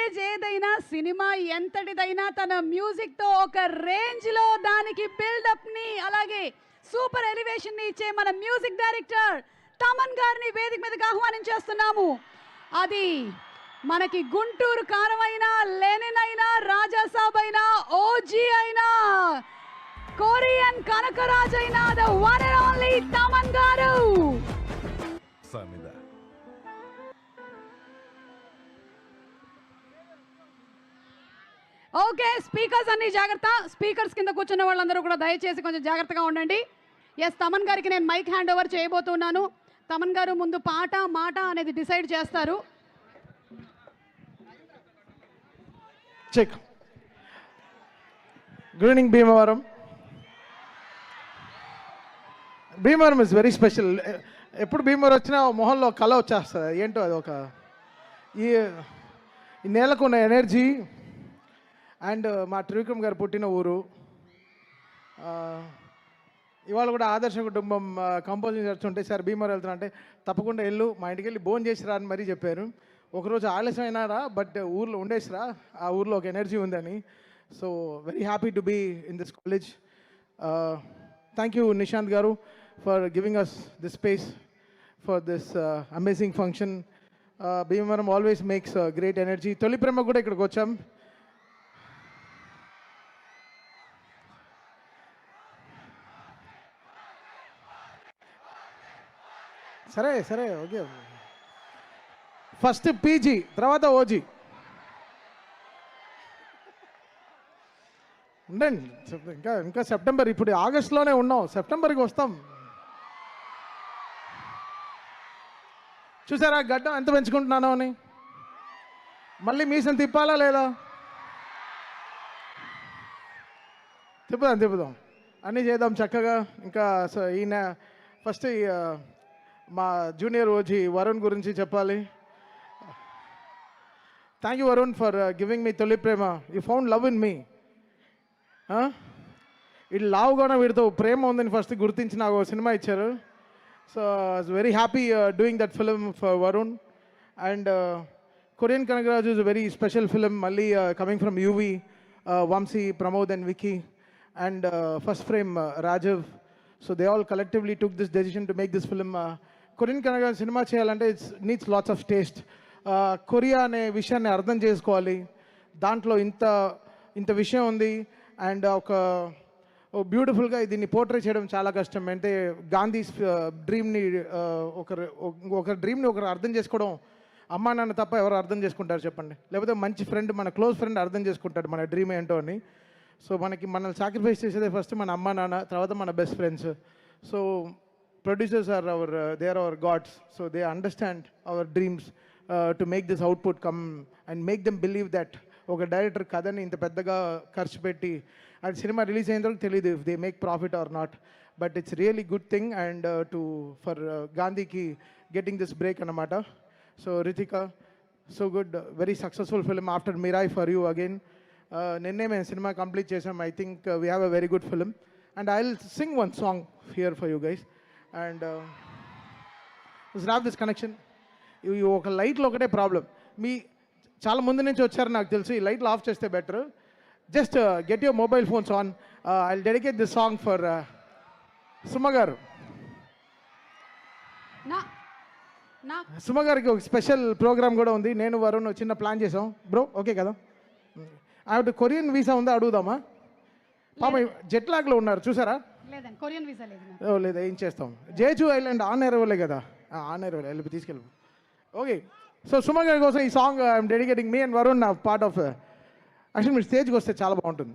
Stage ఏదైనా, cinema ఎంతటిదైనా తన మ్యూజిక్తో ఒక రేంజ్లో దానికి బిల్డప్ని అలాగే సూపర్ ఎలివేషన్ని ఇచ్చే మన మ్యూజిక్ డైరెక్టర్ తమన్ గారిని వేదిక మీదకి ఆహ్వానించేస్తున్నాము. అది మనకి గుంటూరు కారమైనా, లెనిన్ అయినా, రాజాసాబ్ అయినా, ఓజీ అయినా, కొరియన్ కనకరాజ్ అయినా, the one and only Thaman garu. Okay, speakers అన్ని జాగ్రత్త. స్పీకర్స్ కింద కూర్చున్న వాళ్ళందరూ కూడా దయచేసి కొంచెం జాగ్రత్తగా ఉండండి. ఎస్, తమన్ గారికి నేను మైక్ హ్యాండ్ ఓవర్ చేయబోతున్నాను. తమన్ గారు ముందు పాట మాట అనేది డిసైడ్ చేస్తారు. Check. Good evening Bhimavaram. Bhimavaram is very special. ఎప్పుడు భీమవరం వచ్చినా మొహంలో కళ వచ్చేస్తుంది. ఏంటో అది ఒక ఈ నేలకు ఉన్న ఎనర్జీ. అండ్ మా త్రివిక్రమ్ గారు పుట్టిన ఊరు. ఇవాళ కూడా ఆదర్శ కుటుంబం కంపోజింగ్ చేస్తుంటే సార్ భీమవరం వెళ్తున్నా అంటే తప్పకుండా వెళ్ళు, మా ఇంటికి వెళ్ళి భోజనం చేసిరా అని మరీ చెప్పారు. ఒకరోజు ఆలస్యం అయినారా, బట్ ఊర్లో ఉండేసిరా, ఆ ఊర్లో ఒక ఎనర్జీ ఉందని. So very happy to be in this college. Thank you Nishant garu for giving us this space for this amazing function. Bhimavaram always makes great energy. Tholi Prema కూడా ఇక్కడికి వచ్చాం. సరే సరే ఓకే. ఫస్ట్ పీజీ, తర్వాత ఓజీ. ఉండండి, ఇంకా ఇంకా సెప్టెంబర్, ఇప్పుడు ఆగస్టులోనే ఉన్నాం, సెప్టెంబర్కి వస్తాం. చూసారా గడ్డం ఎంత పెంచుకుంటున్నానో అని. మళ్ళీ మీసం తిప్పాలా లేదా? తిప్పుదాం అన్నీ చేద్దాం చక్కగా. ఇంకా ఈయన ఫస్ట్ మా జూనియర్ ఓజీ వరుణ్ గురించి చెప్పాలి. Thank you Varun for giving me Tholi Prema. You found love in me. వీళ్ళు లావుగానే వీడితో ప్రేమ ఉందని ఫస్ట్ గుర్తించి నాకు సినిమా ఇచ్చారు. So I was very happy doing that film for Varun. And Korean Kanakaraju is a very special film. మళ్ళీ coming from UV, Vamsi, Pramod and Vicky and first frame రాజవ్. So they all collectively took this decision to make this film. Korean Kanakaraju సినిమా చేయాలంటే it's needs lots of taste. Korea అనే విషయాన్ని అర్థం చేసుకోవాలి. దాంట్లో ఇంత విషయం ఉంది. అండ్ ఒక బ్యూటిఫుల్గా దీన్ని పోర్ట్రే చేయడం చాలా కష్టం. అంటే గాంధీ డ్రీమ్ని ఒక డ్రీమ్ని ఒకరు అర్థం చేసుకోవడం అమ్మా నాన్న తప్ప ఎవరు అర్థం చేసుకుంటారు చెప్పండి? లేకపోతే మంచి ఫ్రెండ్, మన క్లోజ్ ఫ్రెండ్ అర్థం చేసుకుంటాడు మన డ్రీమ్ ఏంటో అని. సో మనల్ని సాక్రిఫైస్ చేసేదే ఫస్ట్ మన అమ్మా నాన్న, తర్వాత మన best friends. So producers are they are our gods, so they understand our dreams to make this output come and make them believe that ఒక డైరెక్టర్ కథని ఇంత పెద్దగా ఖర్చు పెట్టి అది సినిమా రిలీజ్ అయిన తర్వాత తెలియదు if they make profit or not, but it's really good thing. And for గాంధీకి గెటింగ్ దిస్ బ్రేక్ అన్నమాట. So Ritika, so good, very successful film after Mirai for you again. నిన్నే మేము సినిమా కంప్లీట్ చేసాం. I think we have a very good film and I will sing one song here for you guys. And have this connection. ఇవి ఒక లైట్లో ఒకటే problem. మీ చాలా ముందు నుంచి వచ్చారు నాకు తెలుసు. ఈ లైట్లు ఆఫ్ చేస్తే better. Just get your mobile phones on. I will dedicate this song for Suma గారు. సుమ గారికి ఒక స్పెషల్ ప్రోగ్రామ్ కూడా ఉంది. నేను వరుణ్ చిన్న ప్లాన్ చేసాం బ్రో, ఓకే కదా? ఆవిడ కొరియన్ వీసా ఉందా అడుగుదామా? పాప జెట్ లాగ్లో ఉన్నారు చూసారా? లేదా ఏం చేస్తాం? జేజు ఐలాండ్ ఆన్ ఎరవలే కదా, ఆన్ ఎరవలే వెళ్ళి తీసుకెళ్ళి. ఓకే, సో సుమ గారి కోసం ఈ song I'm dedicating me and Varun నా పార్ట్ ఆఫ్. యాక్చువల్లీ మీరు స్టేజ్కి వస్తే చాలా బాగుంటుంది.